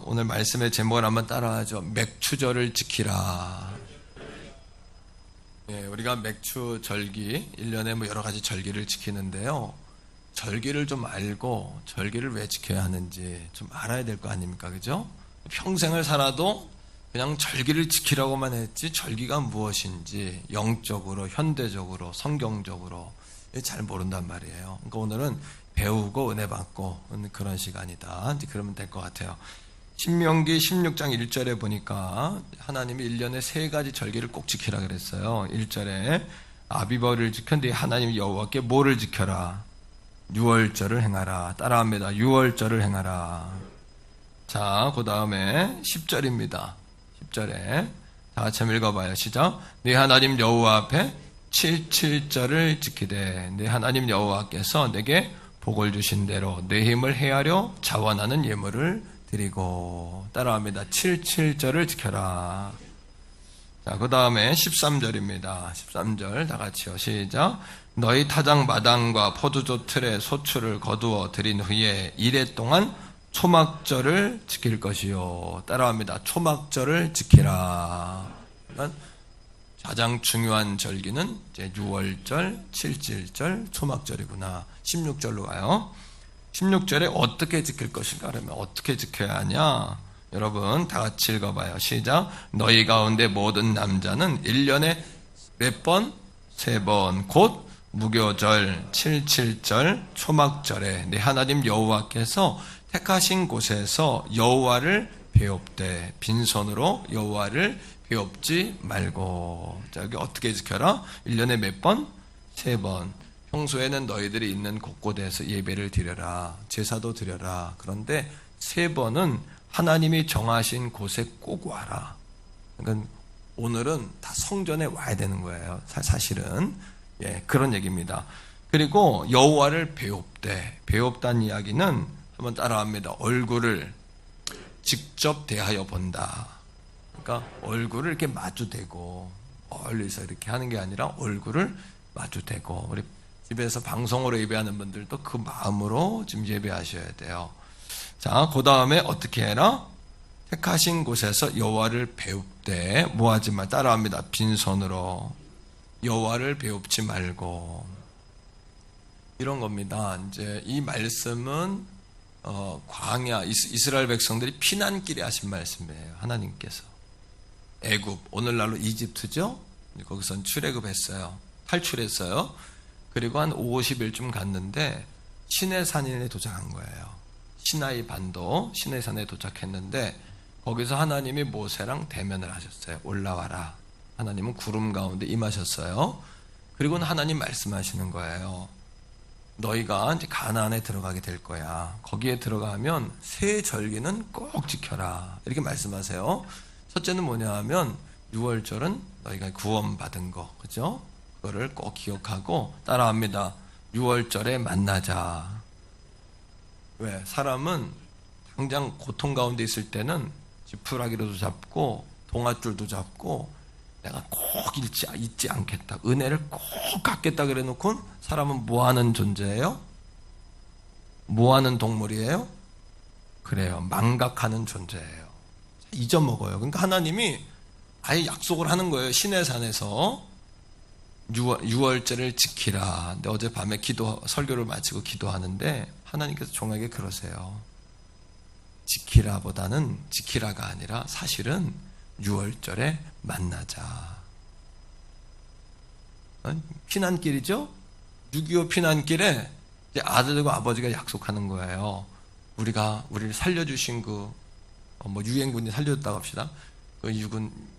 오늘 말씀의 제목을 한번 따라하죠. 맥추절을 지키라. 예, 우리가 맥추 절기, 1년에 뭐 여러 가지 절기를 지키는데요. 절기를 좀 알고 절기를 왜 지켜야 하는지 좀 알아야 될 거 아닙니까? 그죠? 평생을 살아도 그냥 절기를 지키라고만 했지 절기가 무엇인지 영적으로, 현대적으로, 성경적으로 잘 모른단 말이에요. 그러니까 오늘은 배우고 은혜 받고 그런 시간이다. 이제 그러면 될 것 같아요. 신명기 16장 1절에 보니까 하나님이 1년에 3가지 절기를 꼭 지키라 그랬어요. 1절에 아비벌을 지켰는데 하나님 여호와께 뭐를 지켜라? 유월절을 행하라. 따라합니다. 유월절을 행하라. 자, 그 다음에 10절입니다. 10절에 다 같이 한번 읽어봐요. 시작. 네 하나님 여호와 앞에 77절을 지키되 네 하나님 여호와께서 내게 복을 주신 대로 내 힘을 헤아려 자원하는 예물을 드리고. 따라합니다. 77절을 지켜라. 자, 그 다음에 13절입니다. 13절 다 같이요. 시작. 너희 타작 마당과 포도주 틀에 소출을 거두어 드린 후에 이래 동안 초막절을 지킬 것이요. 따라합니다. 초막절을 지키라. 그러니까 가장 중요한 절기는 이제 6월절, 7.7절, 초막절이구나. 16절로 가요. 16절에 어떻게 지킬 것인가? 그러면 어떻게 지켜야 하냐? 여러분 다 같이 읽어봐요. 시작. 너희 가운데 모든 남자는 1년에 몇 번? 3번. 곧 무교절, 7.7절, 초막절에 내 하나님 여호와께서 택하신 곳에서 여호와를 배웁되 빈손으로 여호와를 배웁지 말고. 자, 여기 어떻게 지켜라? 1년에 몇 번? 3번. 평소에는 너희들이 있는 곳곳에서 예배를 드려라. 제사도 드려라. 그런데 3번은 하나님이 정하신 곳에 꼭 와라. 그러니까 오늘은 다 성전에 와야 되는 거예요. 사실은. 예, 그런 얘기입니다. 그리고 여호와를 배웁되. 배웁다는 이야기는 한번 따라합니다. 얼굴을 직접 대하여 본다. 그러니까 얼굴을 이렇게 마주대고 멀리서 이렇게 하는 게 아니라 얼굴을 마주대고. 우리 집에서 방송으로 예배하는 분들도 그 마음으로 지금 예배하셔야 돼요. 자, 그 다음에 어떻게 해라? 택하신 곳에서 여호와를 배웁되 뭐하지 말. 따라합니다. 빈손으로 여호와를 배웁지 말고. 이런 겁니다. 이제 이 말씀은 광야 이스라엘 백성들이 피난길에 하신 말씀이에요. 하나님께서 애굽, 오늘날로 이집트죠. 거기선 출애굽했어요. 탈출했어요. 그리고 한 50일쯤 갔는데 시내산에 도착한 거예요. 시나이 반도 시내산에 도착했는데 거기서 하나님이 모세랑 대면을 하셨어요. 올라와라. 하나님은 구름 가운데 임하셨어요. 그리고는 하나님 말씀하시는 거예요. 너희가 이제 가나안에 들어가게 될 거야. 거기에 들어가면 새 절기는 꼭 지켜라. 이렇게 말씀하세요. 첫째는 뭐냐 하면 6월절은 너희가 구원받은 거, 그죠? 그거를 꼭 기억하고 따라합니다. 6월절에 만나자. 왜? 사람은 당장 고통 가운데 있을 때는 지푸라기로도 잡고 동아줄도 잡고 내가 꼭 잊지 않겠다. 은혜를 꼭 갖겠다 그래 놓고 사람은 뭐 하는 존재예요? 뭐 하는 동물이에요? 그래요. 망각하는 존재예요. 잊어먹어요. 그러니까 하나님이 아예 약속을 하는 거예요. 시내산에서 6월절을 지키라. 근데 어젯밤에 설교를 마치고 기도하는데 하나님께서 종에게 그러세요. 지키라보다는 지키라가 아니라 사실은 6월절에 만나자. 피난길이죠? 6.25 피난길에 이제 아들과 아버지가 약속하는 거예요. 우리를 살려주신 유엔군이 살려줬다고 합시다.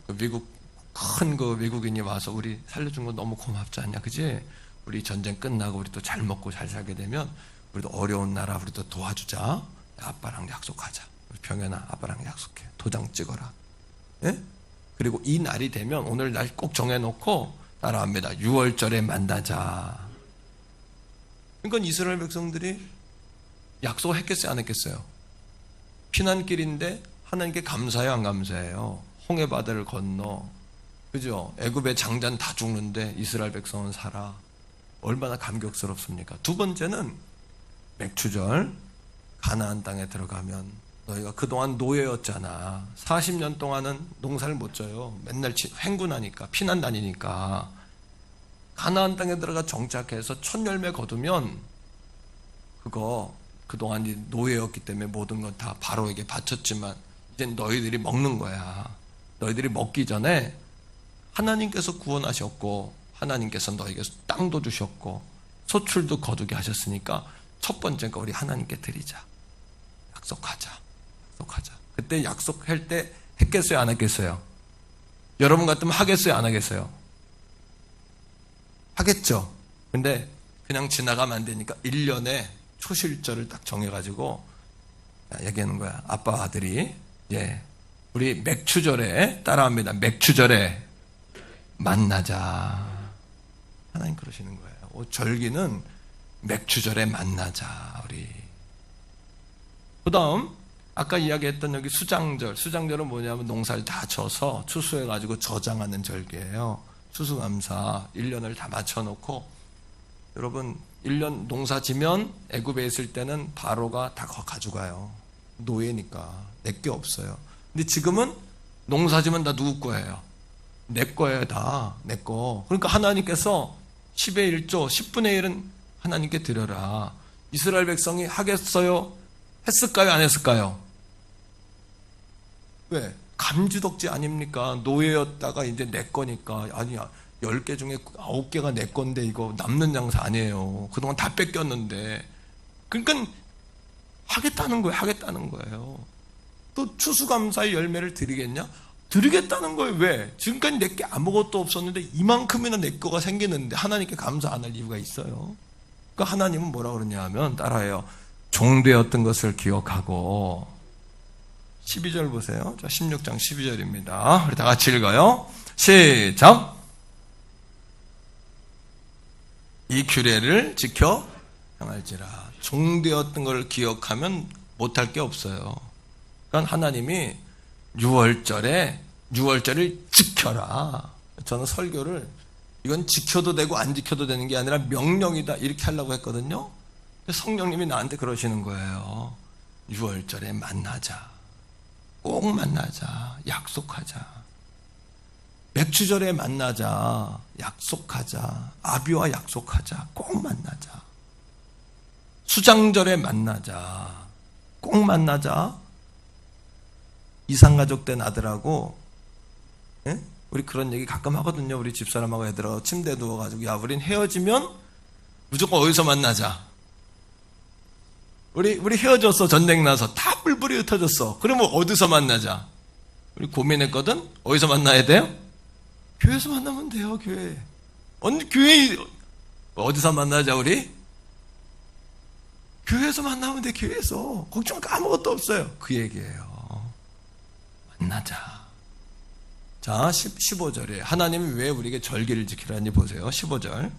미국 큰 외국인이 와서 우리 살려준 거 너무 고맙지 않냐, 그지? 우리 전쟁 끝나고 우리 또 잘 먹고 잘 살게 되면 우리도 어려운 나라 우리도 도와주자. 아빠랑 약속하자. 병현아, 아빠랑 약속해. 도장 찍어라. 예? 그리고 이 날이 되면 오늘 날 꼭 정해놓고 따라합니다. 6월절에 만나자. 그러니까 이스라엘 백성들이 약속을 했겠어요, 안 했겠어요? 피난길인데 하나님께 감사해요, 안 감사해요? 홍해바다를 건너, 그죠? 애굽의 장자는 다 죽는데 이스라엘 백성은 살아. 얼마나 감격스럽습니까? 두 번째는 맥추절, 가나안 땅에 들어가면 너희가 그동안 노예였잖아. 40년 동안은 농사를 못 져요. 맨날 행군하니까, 피난 다니니까. 가나안 땅에 들어가 정착해서 첫 열매 거두면 그거 그동안 노예였기 때문에 모든 건 다 바로에게 바쳤지만 이제 너희들이 먹는 거야. 너희들이 먹기 전에 하나님께서 구원하셨고 하나님께서 너희에게 땅도 주셨고 소출도 거두게 하셨으니까 첫 번째 거 우리 하나님께 드리자. 약속하자. 그때 약속할 때 했겠어요? 안 했겠어요? 여러분 같으면 하겠어요? 안 하겠어요? 하겠죠. 근데 그냥 지나가면 안 되니까 1년에 초실절을 딱 정해가지고 얘기하는 거야. 아빠 아들이 우리 맥추절에 따라합니다. 맥추절에 만나자. 하나님 그러시는 거예요. 절기는 맥추절에 만나자 우리. 그 다음 아까 이야기했던 여기 수장절은 뭐냐면 농사를 다 져서 추수해가지고 저장하는 절기예요. 추수감사 1년을 다 맞춰놓고 여러분 1년 농사 지면 애굽에 있을 때는 바로가 다 가져가요. 노예니까 내게 없어요. 근데 지금은 농사 지면 다 누구 거예요? 내 거예요. 다 내 거. 그러니까 하나님께서 10의 1조 10분의 1은 하나님께 드려라. 이스라엘 백성이 하겠어요? 했을까요? 안 했을까요? 왜? 감지덕지 아닙니까? 노예였다가 이제 내 거니까. 아니야. 10개 중에 9개가 내 건데 이거 남는 장사 아니에요. 그동안 다 뺏겼는데. 그러니까 하겠다는 거예요. 또 추수감사의 열매를 드리겠냐? 드리겠다는 거예요. 왜? 지금까지 내게 아무것도 없었는데 이만큼이나 내 거가 생기는데 하나님께 감사 안 할 이유가 있어요. 그러니까 하나님은 뭐라 그러냐 하면 따라해요. 종되었던 것을 기억하고 12절 보세요. 자, 16장 12절입니다. 우리 다 같이 읽어요. 시작. 이 규례를 지켜 행할지라. 종되었던 걸 기억하면 못할 게 없어요. 그러니까 하나님이 6월절을 지켜라. 저는 설교를 이건 지켜도 되고 안 지켜도 되는 게 아니라 명령이다 이렇게 하려고 했거든요. 성령님이 나한테 그러시는 거예요. 6월절에 만나자. 꼭 만나자. 약속하자. 맥추절에 만나자. 약속하자. 아비와 약속하자. 꼭 만나자. 수장절에 만나자. 꼭 만나자. 이상가족 된 아들하고 우리 그런 얘기 가끔 하거든요. 우리 집사람하고 애들하고 침대에 누워가지고 야 우린 헤어지면 무조건 어디서 만나자. 우리 헤어졌어. 전쟁 나서 다 뿔뿔이 흩어졌어. 그러면 어디서 만나자? 우리 고민했거든. 어디서 만나야 돼요? 교회에서 만나면 돼요. 교회. 언니 교회 어디서 만나자 우리? 교회에서 만나면 돼. 교회에서. 걱정할 거 아무것도 없어요. 그 얘기예요. 만나자. 자 15절에 하나님이 왜 우리에게 절기를 지키라니 보세요. 15절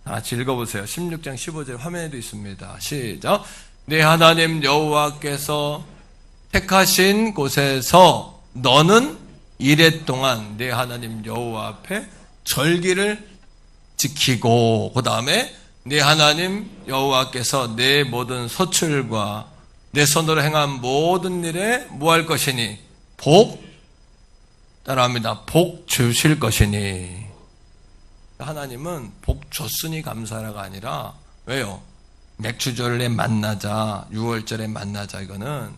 같이 읽어보세요. 16장 15절 화면에도 있습니다. 시작. 네 하나님 여호와께서 택하신 곳에서 너는 이래 동안 네 하나님 여호와 앞에 절기를 지키고 그 다음에 네 하나님 여호와께서 내 모든 소출과 내 손으로 행한 모든 일에 뭐 할 것이니 복 따라합니다. 복 주실 것이니. 하나님은 복 줬으니 감사라가 아니라 왜요? 맥추절에 만나자 6월절에 만나자 이거는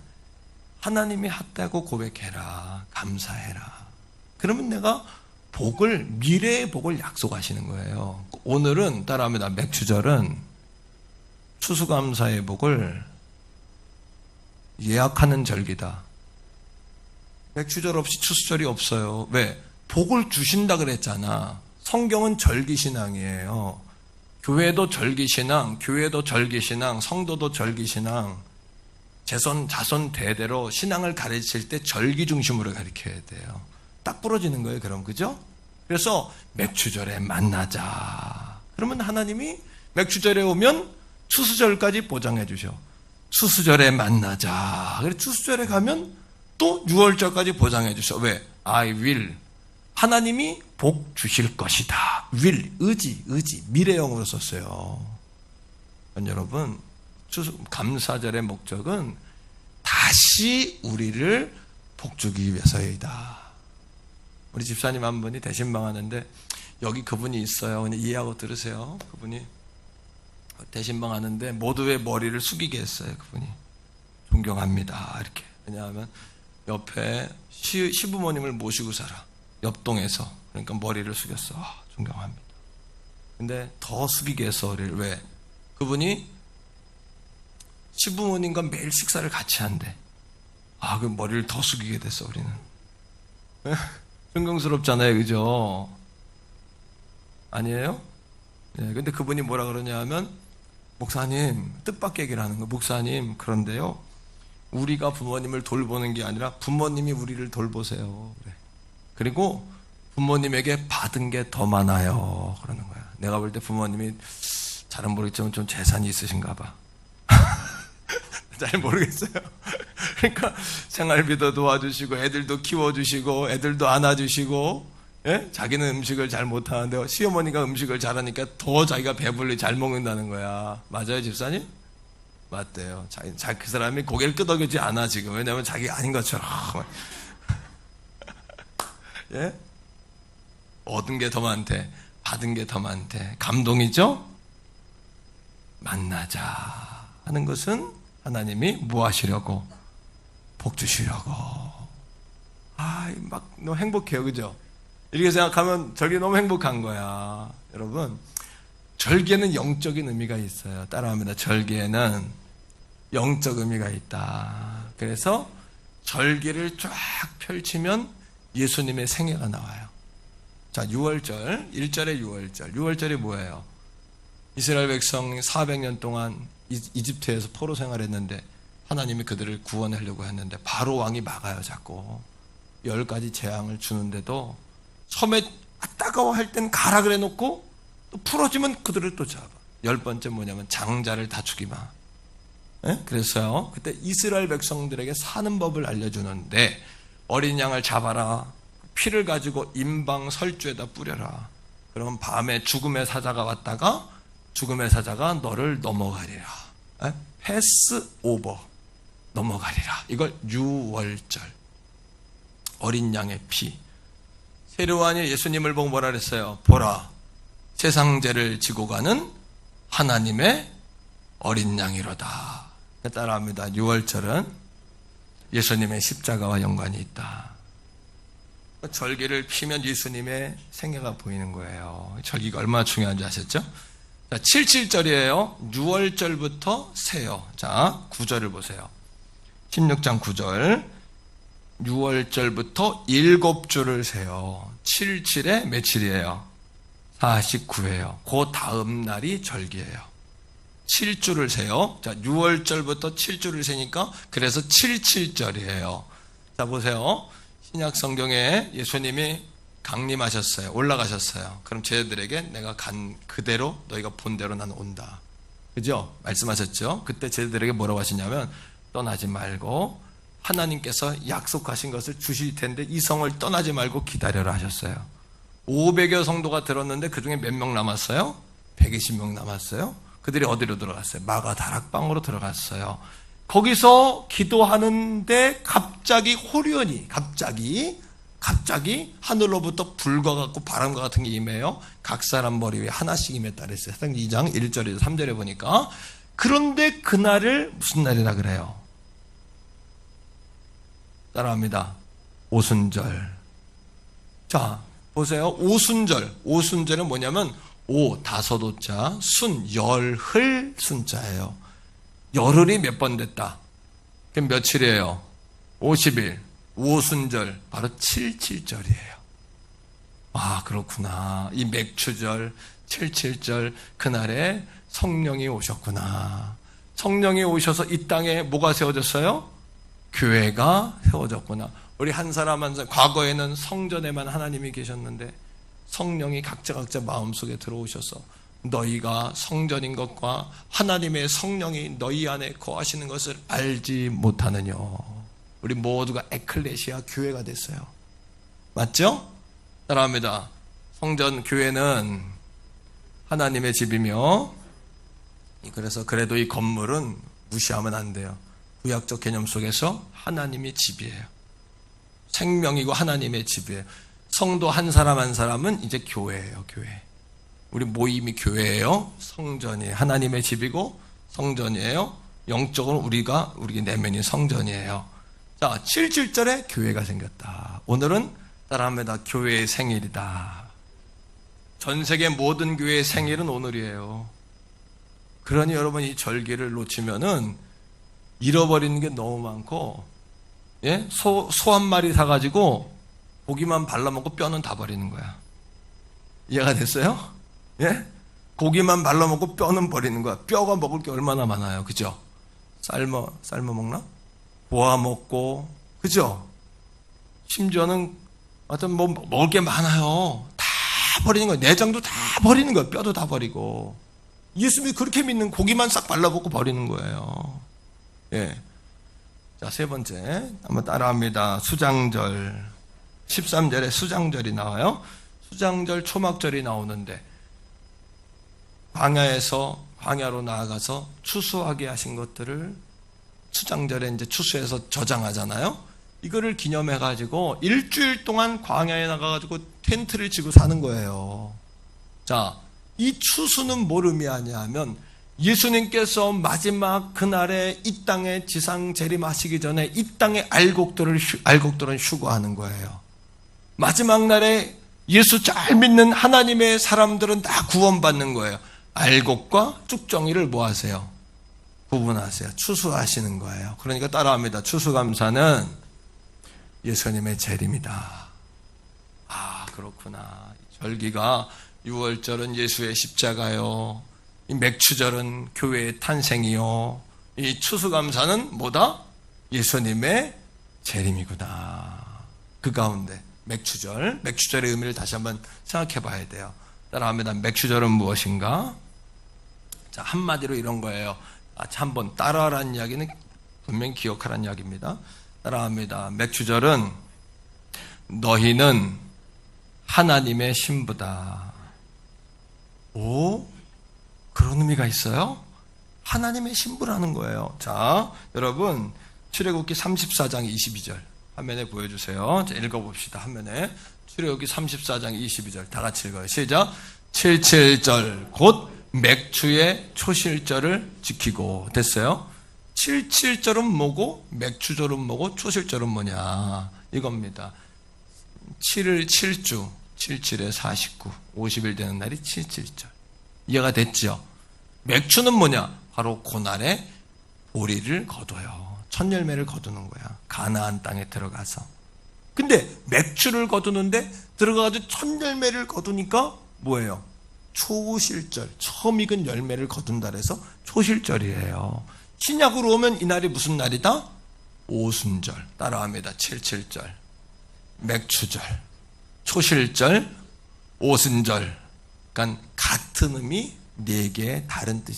하나님이 했다고 고백해라. 감사해라. 그러면 내가 복을 미래의 복을 약속하시는 거예요. 오늘은 따라합니다. 맥추절은 추수감사의 복을 예약하는 절기다. 맥추절 없이 추수절이 없어요. 왜? 복을 주신다 그랬잖아. 성경은 절기신앙이에요. 교회도 절기신앙, 교회도 절기신앙, 성도도 절기신앙. 자손 대대로 신앙을 가르칠 때 절기 중심으로 가르쳐야 돼요. 딱 부러지는 거예요. 그럼 그죠? 그래서 맥추절에 만나자. 그러면 하나님이 맥추절에 오면 추수절까지 보장해 주셔. 추수절에 만나자. 그래서 추수절에 가면 또 6월절까지 보장해 주셔. 왜? I will. 하나님이 복 주실 것이다. will. 의지. 미래형으로 썼어요. 여러분, 감사절의 목적은 다 다시 우리를 복주기 위해서이다. 우리 집사님 한 분이 대신방하는데 여기 그분이 있어요. 그냥 이해하고 들으세요. 그분이 대신방하는데 모두의 머리를 숙이게 했어요. 그분이 존경합니다 이렇게. 왜냐하면 옆에 시부모님을 모시고 살아. 옆동에서. 그러니까 머리를 숙였어. 존경합니다. 근데 더 숙이게 했어. 왜? 그분이 시부모님과 매일 식사를 같이 한대. 그 머리를 더 숙이게 됐어. 우리는. 존경스럽잖아요. 그죠? 아니에요? 네, 근데 그분이 뭐라 그러냐 하면, 목사님, 뜻밖의 얘기를 하는 거예요. 목사님, 그런데요, 우리가 부모님을 돌보는 게 아니라 부모님이 우리를 돌보세요. 그래. 그리고 부모님에게 받은 게 더 많아요. 그러는 거야. 내가 볼 때 부모님이 잘은 모르겠지만 좀 재산이 있으신가 봐. 잘 모르겠어요. 그러니까 생활비도 도와주시고 애들도 키워주시고 애들도 안아주시고, 예? 자기는 음식을 잘 못하는데 시어머니가 음식을 잘하니까 더 자기가 배불리 잘 먹는다는 거야. 맞아요, 집사님? 맞대요. 그 사람이 고개를 끄덕이지 않아 지금. 왜냐하면 자기가 아닌 것처럼. 예? 얻은 게 더 많대. 받은 게 더 많대. 감동이죠? 만나자 하는 것은 하나님이 뭐 하시려고? 복 주시려고. 막 너무 행복해요. 그죠? 이렇게 생각하면 절개 너무 행복한 거야. 여러분, 절개는 영적인 의미가 있어요. 따라합니다. 절개는 영적 의미가 있다. 그래서 절개를 쫙 펼치면 예수님의 생애가 나와요. 자, 6월절, 1절의 6월절. 6월절이 뭐예요? 이스라엘 백성 400년 동안 이집트에서 포로 생활했는데 하나님이 그들을 구원하려고 했는데 바로 왕이 막아요. 자꾸 10가지 재앙을 주는데도 처음에 따가워할 땐 가라 그래 놓고 또 풀어지면 그들을 또 잡아. 10번째 뭐냐면 장자를 다 죽이마. 그래서요, 그때 이스라엘 백성들에게 사는 법을 알려주는데, 어린 양을 잡아라. 피를 가지고 임방 설주에다 뿌려라. 그러면 밤에 죽음의 사자가 왔다가 죽음의 사자가 너를 넘어가리라. 패스 오버. 넘어가리라. 이걸 유월절. 어린 양의 피. 세례요한이 예수님을 보고 뭐라 그랬어요? 보라, 세상 죄를 지고 가는 하나님의 어린 양이로다. 따라합니다. 6월절은 예수님의 십자가와 연관이 있다. 절기를 피면 예수님의 생애가 보이는 거예요. 절기가 얼마나 중요한지 아셨죠? 자, 77절이에요. 6월절부터 세요. 자, 9절을 보세요. 16장 9절. 6월절부터 7주를 세요. 77에 며칠이에요? 49예요. 그 다음 날이 절기예요. 7주를 세요. 자, 6월절부터 7주를 세니까 그래서 77절이에요. 자, 보세요. 신약 성경에 예수님이 강림하셨어요. 올라가셨어요. 그럼 제자들에게 내가 간 그대로 너희가 본 대로 나는 온다. 그죠? 말씀하셨죠? 그때 제자들에게 뭐라고 하시냐면 떠나지 말고 하나님께서 약속하신 것을 주실 텐데 이 성을 떠나지 말고 기다려라 하셨어요. 500여 성도가 들었는데 그중에 몇 명 남았어요? 120명 남았어요. 그들이 어디로 들어갔어요? 마가 다락방으로 들어갔어요. 거기서 기도하는데 갑자기 호련히 갑자기 하늘로부터 불과 같고 바람과 같은 게 임해요. 각 사람 머리 위에 하나씩 임했다 그랬어요. 2장 1절에서 3절에 보니까. 그런데 그날을 무슨 날이라 그래요? 따라합니다. 오순절. 자, 보세요. 오순절은 뭐냐면 다섯오자, 열흘 순자예요. 열흘이 몇 번 됐다? 그럼 며칠이에요? 50일. 오순절, 바로 77절이에요. 그렇구나. 이 맥추절, 77절, 그날에 성령이 오셨구나. 성령이 오셔서 이 땅에 뭐가 세워졌어요? 교회가 세워졌구나. 우리 한 사람 한 사람, 과거에는 성전에만 하나님이 계셨는데 성령이 각자 마음속에 들어오셔서 너희가 성전인 것과 하나님의 성령이 너희 안에 거하시는 것을 알지 못하느냐. 우리 모두가 에클레시아 교회가 됐어요. 맞죠? 따라합니다. 성전 교회는 하나님의 집이며, 그래서 그래도 이 건물은 무시하면 안 돼요. 구약적 개념 속에서 하나님의 집이에요. 생명이고 하나님의 집이에요. 성도 한 사람 한 사람은 이제 교회예요. 교회. 우리 모임이 교회예요. 성전이에요. 하나님의 집이고 성전이에요. 영적으로 우리 내면이 성전이에요. 자, 77절에 교회가 생겼다. 오늘은 따라합니다. 교회의 생일이다. 전 세계 모든 교회의 생일은 오늘이에요. 그러니 여러분 이 절기를 놓치면은 잃어버리는 게 너무 많고, 예? 소 한 마리 사가지고 고기만 발라먹고 뼈는 다 버리는 거야. 이해가 됐어요? 예? 고기만 발라먹고 뼈는 버리는 거야. 뼈가 먹을 게 얼마나 많아요. 그죠? 삶아 먹나? 구워 먹고, 그죠? 심지어는 하여튼 뭐 먹을 게 많아요. 다 버리는 거야. 내장도 다 버리는 거야. 뼈도 다 버리고. 예수님이 그렇게 믿는 고기만 싹 발라먹고 버리는 거예요. 예. 자, 세 번째. 한번 따라합니다. 수장절. 13절에 수장절이 나와요. 수장절, 초막절이 나오는데, 광야로 나아가서 추수하게 하신 것들을 수장절에 이제 추수해서 저장하잖아요. 이거를 기념해가지고 일주일 동안 광야에 나가가지고 텐트를 치고 사는 거예요. 자, 이 추수는 뭘 의미하냐 하면 예수님께서 마지막 그날에 이 땅에 지상 재림하시기 전에 이 땅의 알곡들은 휴거하는 거예요. 마지막 날에 예수 잘 믿는 하나님의 사람들은 다 구원받는 거예요. 알곡과 쭉정이를 뭐 하세요? 구분하세요. 추수하시는 거예요. 그러니까 따라합니다. 추수감사는 예수님의 재림이다. 아, 그렇구나. 절기가 6월절은 예수의 십자가요. 이 맥추절은 교회의 탄생이요. 이 추수감사는 뭐다? 예수님의 재림이구나. 그 가운데 맥추절의 의미를 다시 한번 생각해 봐야 돼요. 따라합니다. 맥추절은 무엇인가? 자, 한마디로 이런 거예요. 한번 따라하라는 이야기는 분명히 기억하라는 이야기입니다. 따라합니다. 맥추절은 너희는 하나님의 신부다. 오? 그런 의미가 있어요? 하나님의 신부라는 거예요. 자, 여러분 출애굽기 34장 22절 화면에 보여주세요. 자, 읽어봅시다. 화면에 출애굽기 34장 22절 다 같이 읽어요. 시작. 77절 곧 맥추의 초실절을 지키고. 됐어요? 77절은 뭐고 맥추절은 뭐고 초실절은 뭐냐 이겁니다. 7을 7주 77에 49 50일 되는 날이 77절. 이해가 됐죠? 맥추는 뭐냐? 바로 고날에 보리를 거둬요. 첫 열매를 거두는 거야. 가나안 땅에 들어가서. 근데 맥추를 거두는데 들어가가지고 첫 열매를 거두니까 뭐예요? 초실절. 처음 익은 열매를 거둔다 그래서 초실절이에요. 신약으로 오면 이 날이 무슨 날이다? 오순절. 따라합니다. 77절. 맥추절. 초실절. 오순절. 그러니까 같은 의미, 네 개의 다른 뜻.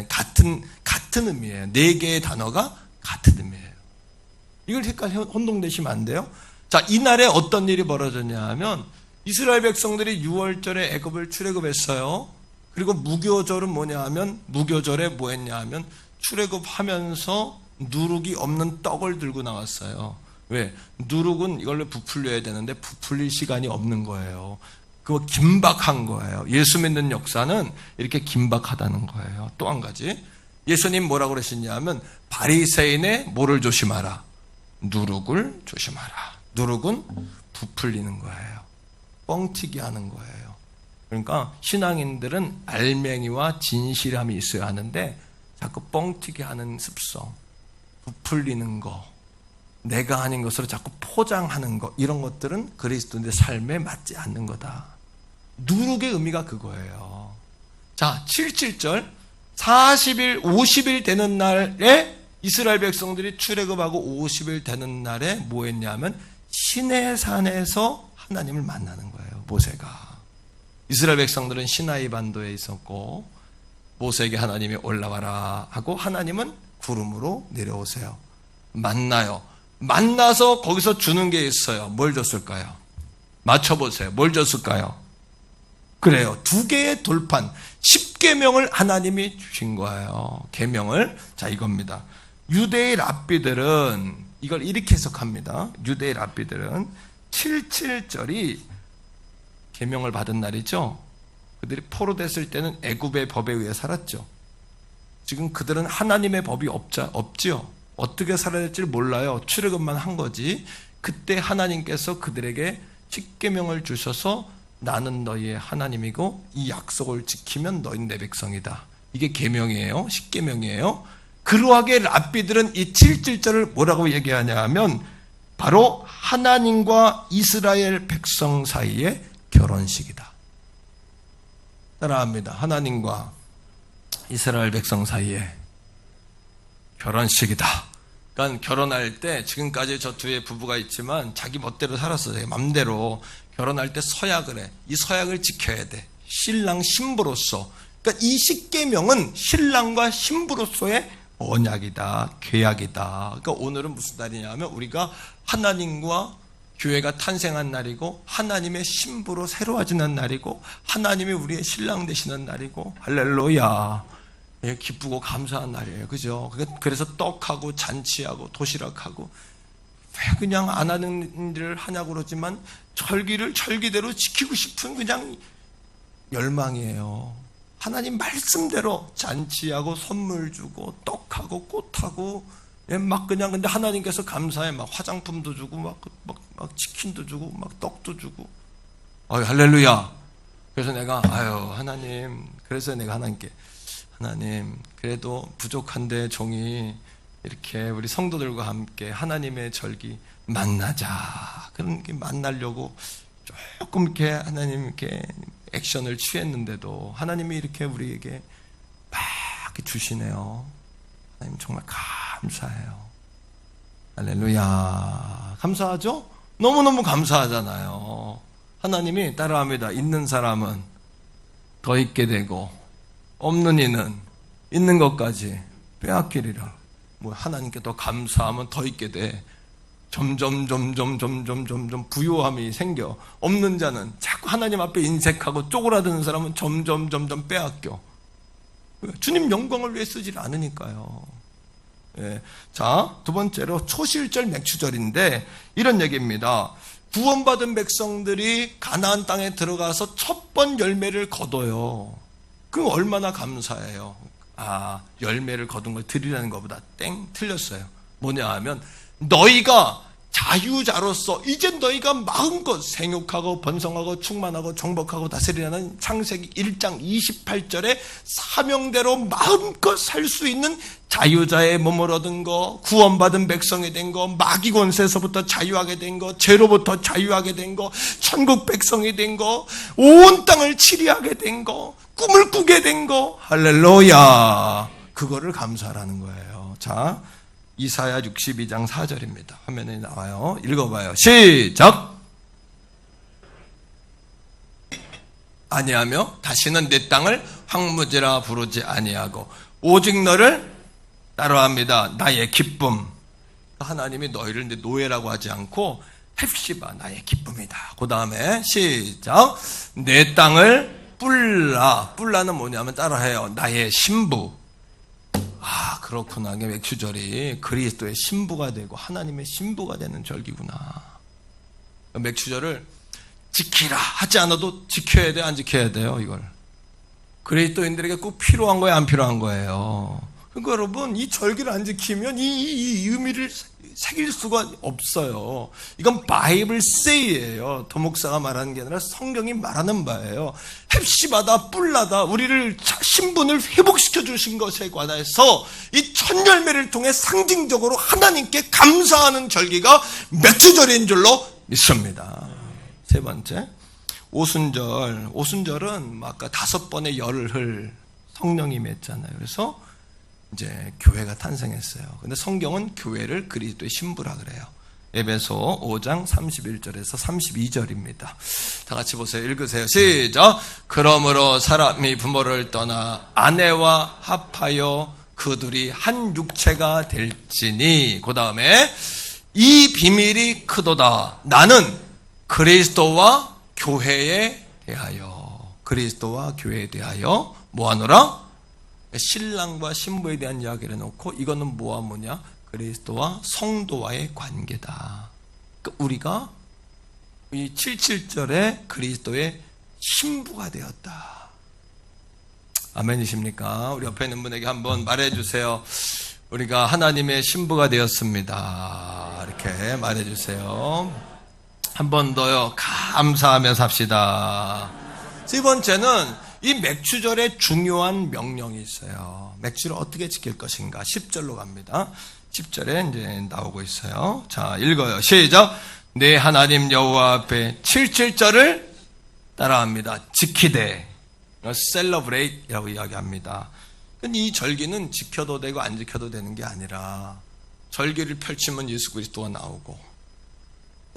같은 의미예요. 네 개의 단어가 같은 의미예요. 이걸 혼동되시면 안 돼요. 자, 이날에 어떤 일이 벌어졌냐 하면 이스라엘 백성들이 6월절에 애굽을 출애굽했어요. 그리고 무교절은 뭐냐 하면 무교절에 뭐 했냐 하면 출애굽하면서 누룩이 없는 떡을 들고 나왔어요. 왜? 누룩은 이걸로 부풀려야 되는데 부풀릴 시간이 없는 거예요. 그거 긴박한 거예요. 예수 믿는 역사는 이렇게 긴박하다는 거예요. 또 한 가지 예수님 뭐라고 그러셨냐 하면 바리새인의 뭐를 조심하라? 누룩을 조심하라. 누룩은 부풀리는 거예요. 뻥튀기 하는 거예요. 그러니까 신앙인들은 알맹이와 진실함이 있어야 하는데 자꾸 뻥튀기 하는 습성, 부풀리는 거, 내가 아닌 것으로 자꾸 포장하는 거, 이런 것들은 그리스도인의 삶에 맞지 않는 거다. 누룩의 의미가 그거예요. 자, 77절 40일, 50일 되는 날에 이스라엘 백성들이 출애굽하고 50일 되는 날에 뭐 했냐면 시내산에서 하나님을 만나는 거예요. 모세가. 이스라엘 백성들은 시나이 반도에 있었고 모세에게 하나님이 올라와라 하고 하나님은 구름으로 내려오세요. 만나요. 만나서 거기서 주는 게 있어요. 뭘 줬을까요? 맞춰보세요. 뭘 줬을까요? 그래요. 2개의 돌판 10계명을 하나님이 주신 거예요. 계명을. 자, 이겁니다. 유대의 랍비들은 이걸 이렇게 해석합니다. 유대의 랍비들은 77절이 계명을 받은 날이죠. 그들이 포로됐을 때는 애굽의 법에 의해 살았죠. 지금 그들은 하나님의 법이 없지요. 어떻게 살아야 될지 몰라요. 출애굽만 한 거지. 그때 하나님께서 그들에게 십계명을 주셔서 나는 너희의 하나님이고 이 약속을 지키면 너희는 내 백성이다. 이게 계명이에요. 십계명이에요. 그러하게 랍비들은 이 77절을 뭐라고 얘기하냐 하면 바로 하나님과 이스라엘 백성 사이의 결혼식이다. 따라합니다. 하나님과 이스라엘 백성 사이의 결혼식이다. 그러니까 결혼할 때 지금까지 저 뒤에 부부가 있지만 자기 멋대로 살았어요. 맘대로. 결혼할 때 서약을 해. 이 서약을 지켜야 돼. 신랑 신부로서. 그러니까 이 십계명은 신랑과 신부로서의 언약이다. 계약이다. 그러니까 오늘은 무슨 날이냐면 우리가 하나님과 교회가 탄생한 날이고 하나님의 신부로 새로워지는 날이고 하나님이 우리의 신랑 되시는 날이고 할렐루야. 예, 기쁘고 감사한 날이에요. 그죠? 그래서 떡하고 잔치하고 도시락하고 왜 그냥 안 하는 일을 하냐고 그러지만 절기를 절기대로 지키고 싶은 그냥 열망이에요. 하나님 말씀대로 잔치하고 선물 주고 떡하고 꽃하고 예, 막 그냥 근데 하나님께서 감사해 막 화장품도 주고 막 치킨도 주고 막 떡도 주고 할렐루야. 그래서 내가 하나님 그래서 내가 하나님께 하나님 그래도 부족한데 종이 이렇게 우리 성도들과 함께 하나님의 절기 만나자. 그런 게 만나려고 조금 이렇게 하나님 이렇게 액션을 취했는데도 하나님이 이렇게 우리에게 막 이렇게 주시네요. 하나님 정말 감사해요. 할렐루야. 감사하죠? 너무너무 감사하잖아요. 하나님이 따라합니다. 있는 사람은 더 있게 되고 없는 이는 있는 것까지 빼앗기리라. 뭐 하나님께 더 감사하면 더 있게 돼. 점점 부요함이 생겨. 없는 자는 자꾸 하나님 앞에 인색하고 쪼그라드는 사람은 점점 빼앗겨. 주님 영광을 위해 쓰질 않으니까요. 예. 자, 두 번째로 초실절 맥추절인데 이런 얘기입니다. 구원받은 백성들이 가나안 땅에 들어가서 첫 번 열매를 거둬요. 그럼 얼마나 감사해요. 열매를 거둔 걸 드리라는 것보다 틀렸어요. 뭐냐 하면 너희가 자유자로서 이제 너희가 마음껏 생육하고 번성하고 충만하고 정복하고 다스리라는 창세기 1장 28절에 사명대로 마음껏 살 수 있는 자유자의 몸을 얻은 거, 구원받은 백성이 된 거, 마귀 권세에서부터 자유하게 된 거, 죄로부터 자유하게 된 거, 천국 백성이 된 거, 온 땅을 치리하게 된 거, 꿈을 꾸게 된 거, 할렐루야. 그거를 감사하라는 거예요. 자, 이사야 62장 4절입니다. 화면에 나와요. 읽어봐요. 시작! 아니하며 다시는 내 땅을 황무지라 부르지 아니하고 오직 너를 따라합니다. 나의 기쁨. 하나님이 너희를 노예라고 하지 않고 헵시바 나의 기쁨이다. 그 다음에 시작! 내 땅을 뿔라는 뭐냐면 따라해요. 나의 신부. 그렇구나. 맥추절이 그리스도의 신부가 되고 하나님의 신부가 되는 절기구나. 맥추절을 지키라 하지 않아도 지켜야 돼, 안 지켜야 돼요, 이걸? 그리스도인들에게 꼭 필요한 거예요, 안 필요한 거예요? 그러니까 여러분, 이 절기를 안 지키면 이 의미를 새길 수가 없어요. 이건 바이블 세이예요. 도목사가 말하는 게 아니라 성경이 말하는 바예요. 헵시바다 뿔나다 우리를 신분을 회복시켜 주신 것에 관해서 이 첫 열매를 통해 상징적으로 하나님께 감사하는 절기가 맥추절인 줄로 믿습니다. 세 번째, 오순절. 오순절은 아까 5번의 열흘 성령이 맺잖아요. 그래서 이제 교회가 탄생했어요. 근데 성경은 교회를 그리스도의 신부라 그래요. 에베소 5장 31절에서 32절입니다. 다 같이 보세요. 읽으세요. 시작! 그러므로 사람이 부모를 떠나 아내와 합하여 그들이 한 육체가 될지니 그 다음에 이 비밀이 크도다. 나는 그리스도와 교회에 대하여 뭐 하노라? 신랑과 신부에 대한 이야기를 해놓고 이거는 뭐와 뭐냐? 그리스도와 성도와의 관계다. 그러니까 우리가 이 77절에 그리스도의 신부가 되었다. 아멘이십니까? 우리 옆에 있는 분에게 한번 말해주세요. 우리가 하나님의 신부가 되었습니다. 이렇게 말해주세요. 한 번 더요. 감사하며 삽시다. 세 번째는 이 맥추절에 중요한 명령이 있어요. 맥추를 어떻게 지킬 것인가? 10절로 갑니다. 10절에 이제 나오고 있어요. 자, 읽어요. 시작. 내 하나님 여호와 앞에 77절을 따라합니다. 지키되, celebrate이라고 이야기합니다. 이 절기는 지켜도 되고 안 지켜도 되는 게 아니라 절기를 펼치면 예수 그리스도가 나오고,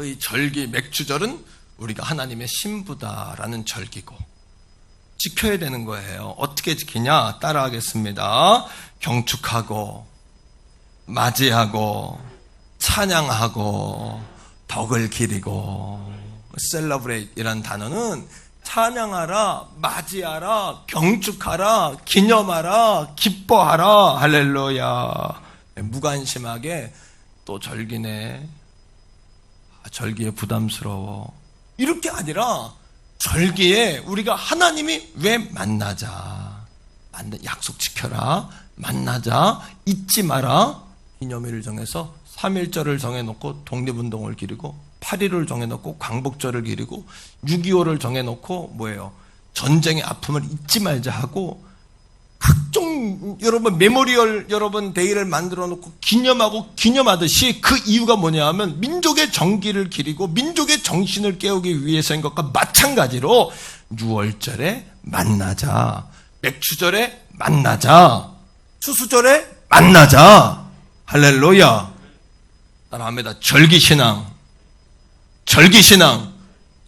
이 절기 맥추절은 우리가 하나님의 신부다라는 절기고 지켜야 되는 거예요. 어떻게 지키냐? 따라하겠습니다. 경축하고 맞이하고 찬양하고 덕을 기리고. celebrate이라는 단어는 찬양하라, 맞이하라, 경축하라, 기념하라, 기뻐하라. 할렐루야. 무관심하게 또 절기네, 절기에 부담스러워, 이렇게 아니라 절기에 우리가 하나님이 왜 만나자, 약속 지켜라, 만나자, 잊지 마라. 기념일을 정해서 3.1절을 정해놓고 독립운동을 기리고, 8.1을 정해놓고 광복절을 기리고, 6.25를 정해놓고 뭐예요? 전쟁의 아픔을 잊지 말자 하고, 각종 여러분 메모리얼 여러분 데이를 만들어 놓고 기념하고 기념하듯이, 그 이유가 뭐냐 하면 민족의 정기를 기리고 민족의 정신을 깨우기 위해서인 것과 마찬가지로 6월절에 만나자, 맥추절에 만나자, 추수절에 만나자. 할렐루야. 따라합니다. 절기신앙. 절기신앙.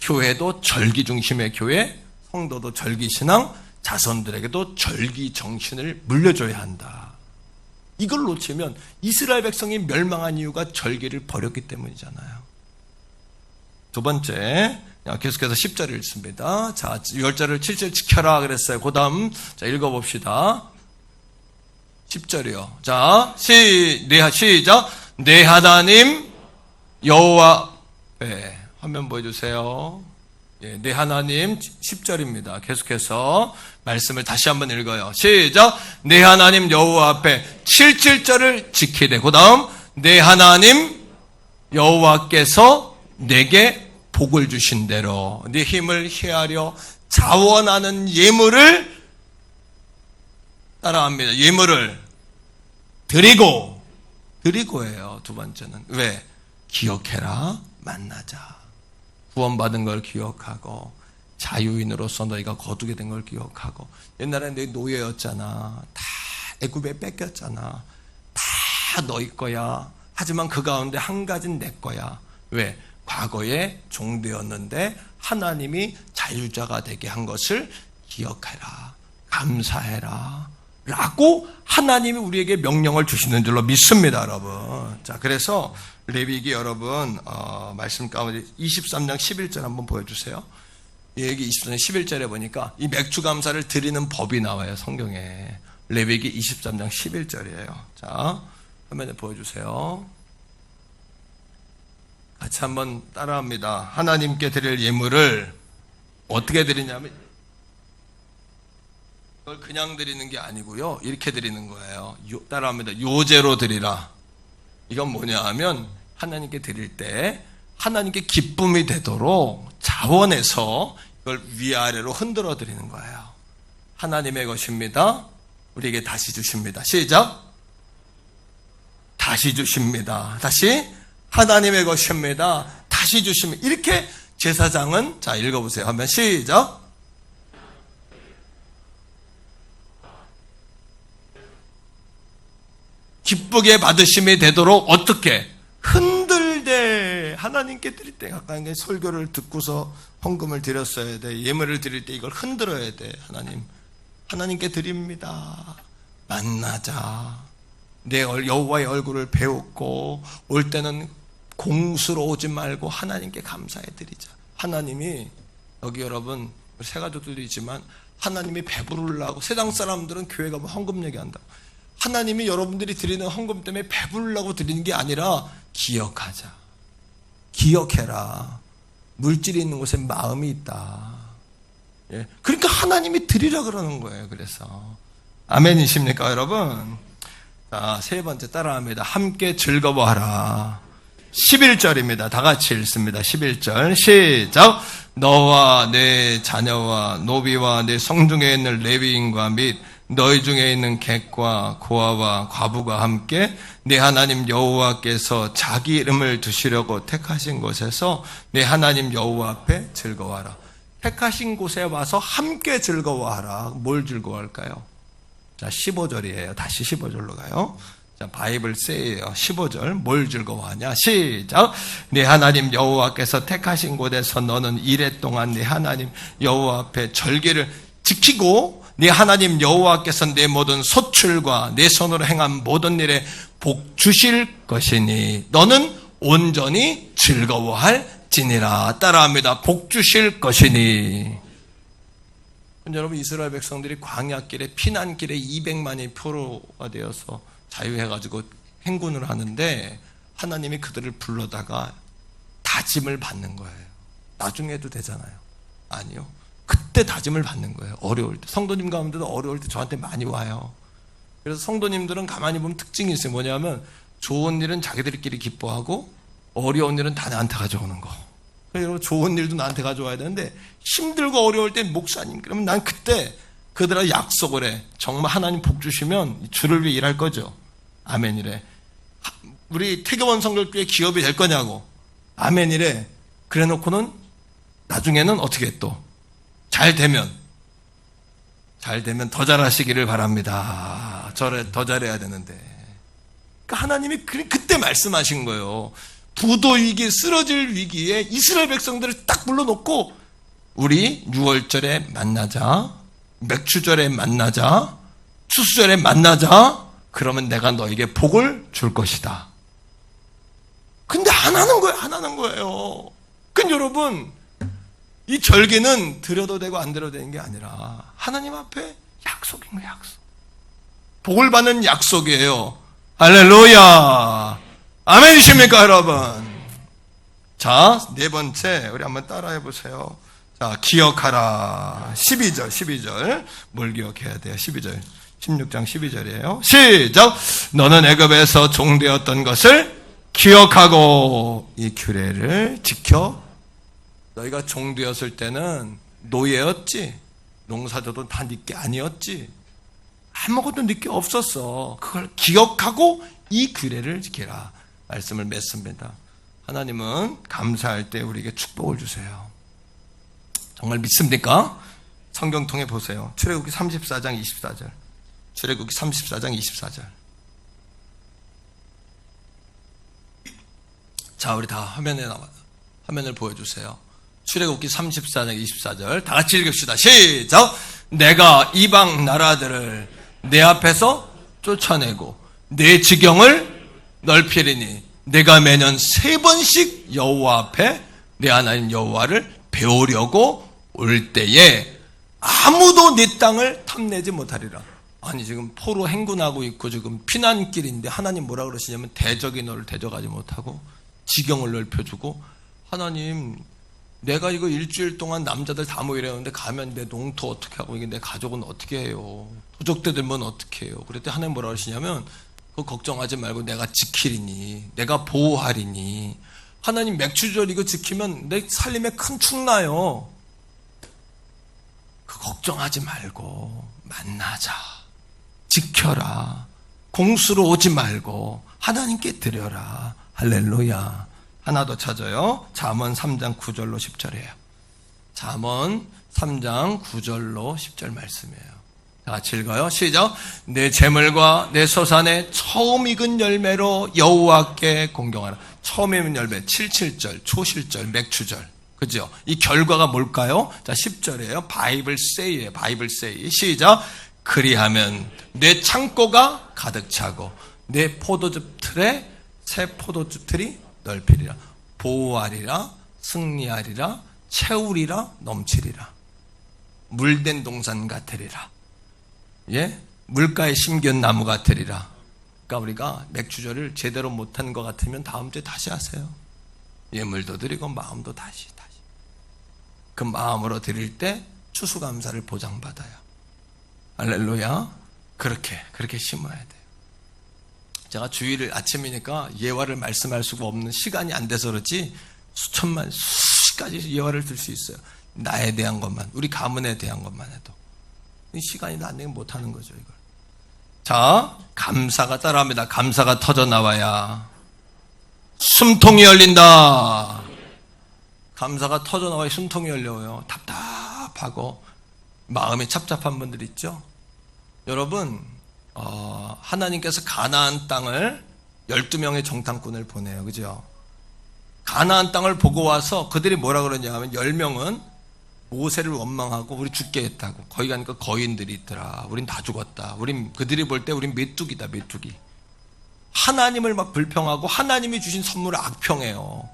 교회도 절기 중심의 교회, 성도도 절기신앙, 자손들에게도 절기 정신을 물려줘야 한다. 이걸 놓치면 이스라엘 백성이 멸망한 이유가 절기를 버렸기 때문이잖아요. 두 번째, 계속해서 10절을 읽습니다. 자, 10절을 7절 지켜라 그랬어요. 그 다음, 자, 읽어봅시다. 10절이요. 자, 시작. 내 하나님 여호와, 화면 보여주세요. 내 하나님, 10절입니다. 계속해서 말씀을 다시 한번 읽어요. 시작. 내 하나님 여호와 앞에 77절을 지키되, 그 다음 내 하나님 여호와께서 내게 복을 주신 대로 네 힘을 헤아려 자원하는 예물을, 따라합니다. 예물을 드리고예요. 두 번째는 왜? 기억해라, 만나자. 구원받은 걸 기억하고, 자유인으로서 너희가 거두게 된 걸 기억하고, 옛날에 너희 노예였잖아. 다 애굽에 뺏겼잖아. 다 너희 거야. 하지만 그 가운데 한 가지는 내 거야. 왜? 과거에 종되었는데 하나님이 자유자가 되게 한 것을 기억해라, 감사해라 라고 하나님이 우리에게 명령을 주시는 줄로 믿습니다, 여러분. 자, 그래서 레위기 여러분, 말씀 가운데 23장 11절 한번 보여주세요. 여기 23장 11절에 보니까 이 맥주감사를 드리는 법이 나와요, 성경에. 레위기 23장 11절이에요. 자, 화면에 보여주세요. 같이 한번 따라합니다. 하나님께 드릴 예물을 어떻게 드리냐면, 이걸 그냥 드리는 게 아니고요, 이렇게 드리는 거예요. 따라합니다. 요제로 드리라. 이건 뭐냐 하면, 하나님께 드릴 때 하나님께 기쁨이 되도록 자원해서 이걸 위아래로 흔들어 드리는 거예요. 하나님의 것입니다. 우리에게 다시 주십니다. 시작. 다시 주십니다. 다시. 하나님의 것입니다. 다시 주십니다. 이렇게 제사장은, 자, 읽어보세요. 하면 시작. 기쁘게 받으심이 되도록 어떻게? 흔들되. 하나님께 드릴 때, 아까 설교를 듣고서 헌금을 드렸어야 돼. 예물을 드릴 때 이걸 흔들어야 돼. 하나님께 드립니다. 만나자. 내 여호와의 얼굴을 배웠고, 올 때는 공수로 오지 말고 하나님께 감사해 드리자. 하나님이, 여기 여러분 새 가족들도 있지만 하나님이 배부르려고. 세상 사람들은 교회 가면 헌금 얘기한다. 하나님이 여러분들이 드리는 헌금 때문에 배부르려고 드리는 게 아니라 기억하자. 기억해라. 물질이 있는 곳에 마음이 있다. 예. 그러니까 하나님이 드리라 그러는 거예요. 그래서 아멘이십니까 여러분? 자, 세 번째 따라합니다. 함께 즐거워하라. 11절입니다. 다 같이 읽습니다. 11절 시작. 너와 내 자녀와 노비와 내 성중에 있는 레위인과 및 너희 중에 있는 객과 고아와 과부가 함께 내 하나님 여호와께서 자기 이름을 두시려고 택하신 곳에서 내 하나님 여호와 앞에 즐거워하라. 택하신 곳에 와서 함께 즐거워하라. 뭘 즐거워할까요? 자, 15절이에요. 다시 15절로 가요. 자, 바이블 세이에요. 15절. 뭘 즐거워하냐? 시작. 내 하나님 여호와께서 택하신 곳에서 너는 이래 동안 내 하나님 여호와 앞에 절기를 지키고 네 하나님 여호와께서 내 모든 소출과 내 손으로 행한 모든 일에 복 주실 것이니 너는 온전히 즐거워할지니라. 따라합니다. 복 주실 것이니. 여러분, 이스라엘 백성들이 광야길에 피난길에 200만이 표로가 되어서 자유해가지고 행군을 하는데 하나님이 그들을 불러다가 다짐을 받는 거예요. 나중에도 되잖아요. 아니요. 그때 다짐을 받는 거예요. 어려울 때. 성도님 가운데도 어려울 때 저한테 많이 와요. 그래서 성도님들은 가만히 보면 특징이 있어요. 뭐냐면 좋은 일은 자기들끼리 기뻐하고 어려운 일은 다 나한테 가져오는 거. 여러분, 좋은 일도 나한테 가져와야 되는데 힘들고 어려울 때 목사님, 그러면 난 그때 그들하고 약속을 해. 정말 하나님 복 주시면 주를 위해 일할 거죠. 아멘이래. 우리 태교원 성결교회 기업이 될 거냐고. 아멘이래. 그래 놓고는 나중에는 어떻게 또 잘 되면 더 잘하시기를 바랍니다. 더 잘해야 되는데. 그러니까 하나님이 그때 말씀하신 거예요. 부도 위기, 쓰러질 위기에 이스라엘 백성들을 딱 불러놓고 우리 6월절에 만나자, 맥주절에 만나자, 추수절에 만나자. 그러면 내가 너에게 복을 줄 것이다. 근데 안 하는 거예요. 그러니까 여러분, 이 절기는 드려도 되고 안 드려도 되는 게 아니라 하나님 앞에 약속인 거예요. 약속. 복을 받는 약속이에요. 할렐루야. 아멘이십니까 여러분? 자, 네 번째 우리 한번 따라해 보세요. 자, 기억하라. 12절. 뭘 기억해야 돼요? 12절. 16장 12절이에요. 시작. 너는 애굽에서 종되었던 것을 기억하고 이 규례를 지켜. 너희가 종되었을 때는 노예였지. 농사져도 다 네 게 아니었지. 아무것도 네 게 없었어. 그걸 기억하고 이 규례를 지켜라. 말씀을 맺습니다. 하나님은 감사할 때 우리에게 축복을 주세요. 정말 믿습니까? 성경 통해 보세요. 출애굽기 34장 24절. 출애굽기 34장 24절. 자, 우리 다 화면을 보여주세요. 출애굽기 34장 24절. 다 같이 읽읍시다. 시작. 내가 이방 나라들을 내 앞에서 쫓아내고 내 지경을 넓히리니 내가 매년 3번씩 여호와 앞에 내 하나님 여호와를 배우려고 올 때에 아무도 네 땅을 탐내지 못하리라. 아니, 지금 포로 행군하고 있고 지금 피난길인데 하나님 뭐라 그러시냐면 대적이 너를 대적하지 못하고 지경을 넓혀주고, 하나님 내가 이거 일주일 동안 남자들 다 모이려는데 가면 내 농토 어떻게 하고 이게 내 가족은 어떻게 해요? 도적대 들면 어떻게 해요? 그랬더니 하나님 뭐라 그러시냐면 그거 걱정하지 말고 내가 지키리니, 내가 보호하리니. 하나님 맥주절 이거 지키면 내 살림에 큰 축 나요. 그 걱정하지 말고 만나자. 지켜라. 공수로 오지 말고 하나님께 드려라. 할렐루야. 하나 더 찾아요. 잠언 3장 9절로 10절이에요. 잠언 3장 9절로 10절 말씀이에요. 다 같이 읽어요. 시작. 내 재물과 내 소산의 처음 익은 열매로 여호와께 공경하라. 처음 익은 열매 77절, 초실절, 맥주절. 그죠? 이 결과가 뭘까요? 자, 10절이에요. 바이블 세이예요. 바이블 세이. 시작. 그리하면 내 창고가 가득 차고 내 포도즙 틀에 새 포도즙 틀이 넓히리라. 보호하리라, 승리하리라, 채우리라, 넘치리라. 물된 동산 같으리라. 예? 물가에 심기운 나무 같으리라. 그러니까 우리가 맥주절을 제대로 못한 것 같으면 다음 주에 다시 하세요. 예물도 드리고 마음도 다시. 그 마음으로 드릴 때 추수감사를 보장받아요. 할렐루야. 그렇게 심어야 돼요. 제가 주일을 아침이니까 예화를 말씀할 수가 없는 시간이 안 돼서 그렇지 수천만 수십가지 예화를 들 수 있어요. 나에 대한 것만, 우리 가문에 대한 것만 해도 시간이 안 되면 못하는 거죠. 이걸. 자, 감사가 따라합니다. 감사가 터져 나와야 숨통이 열린다. 감사가 터져 나와야 숨통이 열려요. 답답하고 마음이 찹찹한 분들 있죠. 여러분, 하나님께서 가나안 땅을 12명의 정탐꾼을 보내요. 그죠? 가나안 땅을 보고 와서 그들이 뭐라 그러냐면 10명은 모세를 원망하고 우리 죽게 했다고. 거기 가니까 거인들이 있더라. 우린 다 죽었다. 그들이 볼 때 우린 메뚜기다, 메뚜기. 하나님을 막 불평하고 하나님이 주신 선물을 악평해요.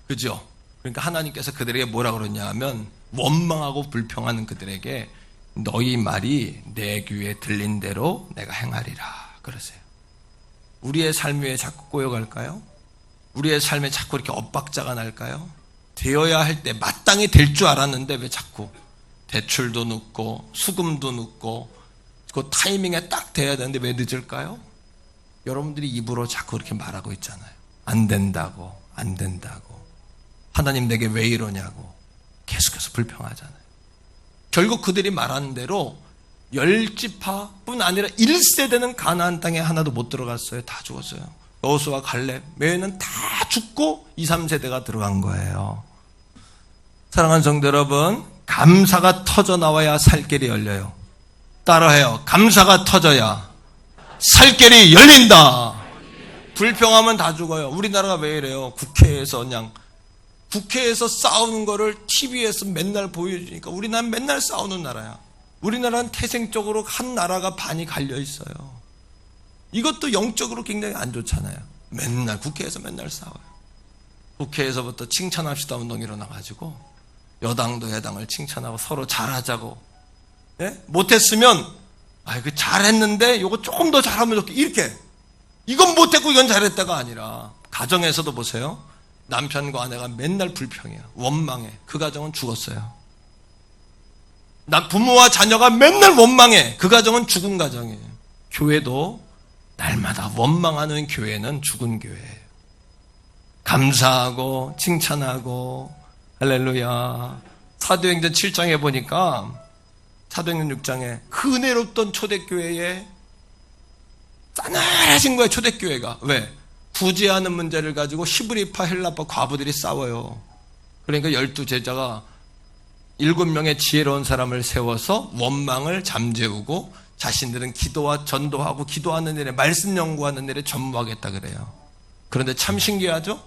그죠? 그러니까 하나님께서 그들에게 뭐라 그러냐 하면 원망하고 불평하는 그들에게 너희 말이 내 귀에 들린 대로 내가 행하리라 그러세요. 우리의 삶 위에 자꾸 꼬여갈까요? 우리의 삶에 자꾸 이렇게 엇박자가 날까요? 되어야 할 때 마땅히 될 줄 알았는데 왜 자꾸 대출도 늦고 수금도 늦고 그 타이밍에 딱 돼야 되는데 왜 늦을까요? 여러분들이 입으로 자꾸 그렇게 말하고 있잖아요. 안 된다고. 하나님 내게 왜 이러냐고 계속해서 불평하잖아요. 결국 그들이 말하는 대로 10지파뿐 아니라 1세대는 가나안 땅에 하나도 못 들어갔어요. 다 죽었어요. 여호수아 갈렙 외에는 다 죽고 2, 3세대가 들어간 거예요. 사랑하는 성도 여러분, 감사가 터져 나와야 살길이 열려요. 따라해요. 감사가 터져야 살길이 열린다. 불평하면 다 죽어요. 우리나라가 왜 이래요? 국회에서 싸우는 거를 TV에서 맨날 보여주니까 우리나라는 맨날 싸우는 나라야. 우리나라는 태생적으로 한 나라가 반이 갈려 있어요. 이것도 영적으로 굉장히 안 좋잖아요. 맨날 국회에서 맨날 싸워요. 국회에서부터 칭찬합시다 운동이 일어나가지고 여당도 야당을 칭찬하고 서로 잘하자고. 네? 못했으면 잘했는데 이거 조금 더 잘하면 좋겠다. 이렇게. 이건 못했고 이건 잘했다가 아니라 가정에서도 보세요. 남편과 아내가 맨날 불평해요. 원망해. 그 가정은 죽었어요. 부모와 자녀가 맨날 원망해. 그 가정은 죽은 가정이에요. 교회도 날마다 원망하는 교회는 죽은 교회예요. 감사하고 칭찬하고 할렐루야. 사도행전 7장에 보니까 사도행전 6장에 그 은혜롭던 초대교회에 싸늘해진 거예요. 초대교회가. 왜? 부재하는 문제를 가지고 히브리파 헬라파 과부들이 싸워요. 그러니까 12제자가 7명의 지혜로운 사람을 세워서 원망을 잠재우고 자신들은 기도와 전도하고 기도하는 일에 말씀 연구하는 일에 전무하겠다 그래요. 그런데 참 신기하죠?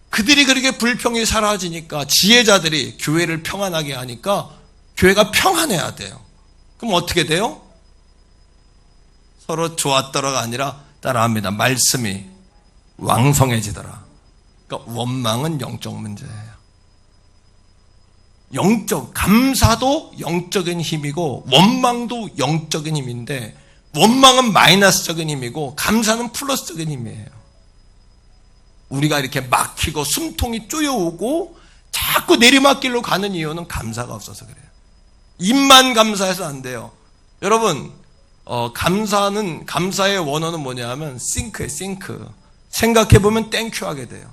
그들이 그렇게 불평이 사라지니까 지혜자들이 교회를 평안하게 하니까 교회가 평안해야 돼요. 그럼 어떻게 돼요? 서로 좋았더라가 아니라 따라합니다. 말씀이 왕성해지더라. 그러니까 원망은 영적 문제예요. 감사도 영적인 힘이고 원망도 영적인 힘인데 원망은 마이너스적인 힘이고 감사는 플러스적인 힘이에요. 우리가 이렇게 막히고 숨통이 쪼여오고 자꾸 내리막길로 가는 이유는 감사가 없어서 그래요. 입만 감사해서 안 돼요. 여러분, 감사의 원어는 뭐냐 하면 싱크예요, 싱크. 생각해보면 땡큐 하게 돼요.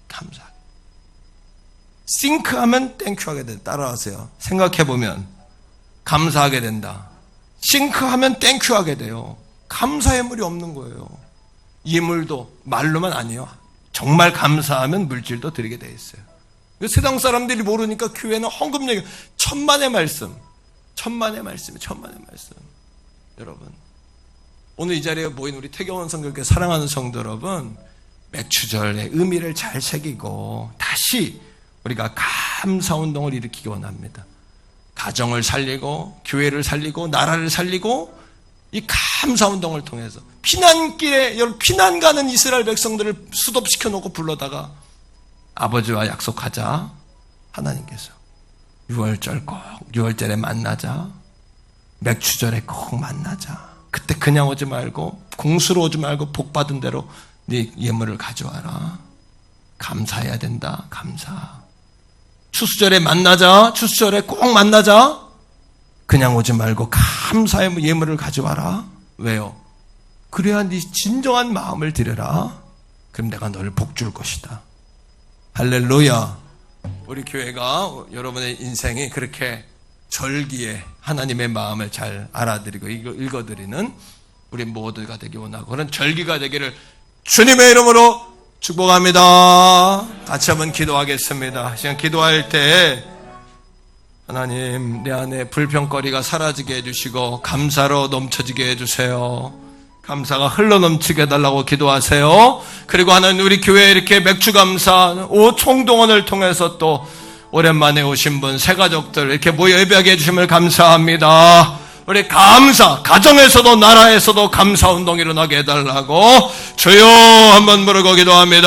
감사. 싱크하면 땡큐 하게 돼요. 따라하세요. 생각해보면 감사하게 된다. 싱크하면 땡큐 하게 돼요. 감사의 물이 없는 거예요. 예물도 말로만 아니에요. 정말 감사하면 물질도 드리게 돼 있어요. 세상 사람들이 모르니까 교회는 헌금 얘기, 천만의 말씀. 여러분, 오늘 이 자리에 모인 우리 태경원 성교회 사랑하는 성도 여러분, 맥주절의 의미를 잘 새기고 다시 우리가 감사운동을 일으키기 원합니다. 가정을 살리고 교회를 살리고 나라를 살리고 이 감사운동을 통해서 피난길에 피난 가는 이스라엘 백성들을 수도시켜 놓고 불러다가 아버지와 약속하자. 하나님께서 6월절 꼭 6월절에 만나자. 맥추절에 꼭 만나자. 그때 그냥 오지 말고 공수로 오지 말고 복받은 대로 네 예물을 가져와라. 감사해야 된다. 감사. 추수절에 만나자. 추수절에 꼭 만나자. 그냥 오지 말고 감사의 예물을 가져와라. 왜요? 그래야 네 진정한 마음을 드려라. 그럼 내가 너를 복 줄 것이다. 할렐루야. 우리 교회가 여러분의 인생이 그렇게 절기에 하나님의 마음을 잘 알아들이고 읽어드리는 우리 모두가 되기 원하고 그런 절기가 되기를 주님의 이름으로 축복합니다. 같이 한번 기도하겠습니다. 지금 기도할 때 하나님 내 안에 불평거리가 사라지게 해주시고 감사로 넘쳐지게 해주세요. 감사가 흘러넘치게 해달라고 기도하세요. 그리고 하나님 우리 교회에 이렇게 맥주감사 총동원을 통해서 또 오랜만에 오신 분, 새 가족들 이렇게 모여 예배하게 해주심을 감사합니다. 우리 감사, 가정에서도 나라에서도 감사 운동이 일어나게 해달라고 주여 한번 부르고 기도합니다.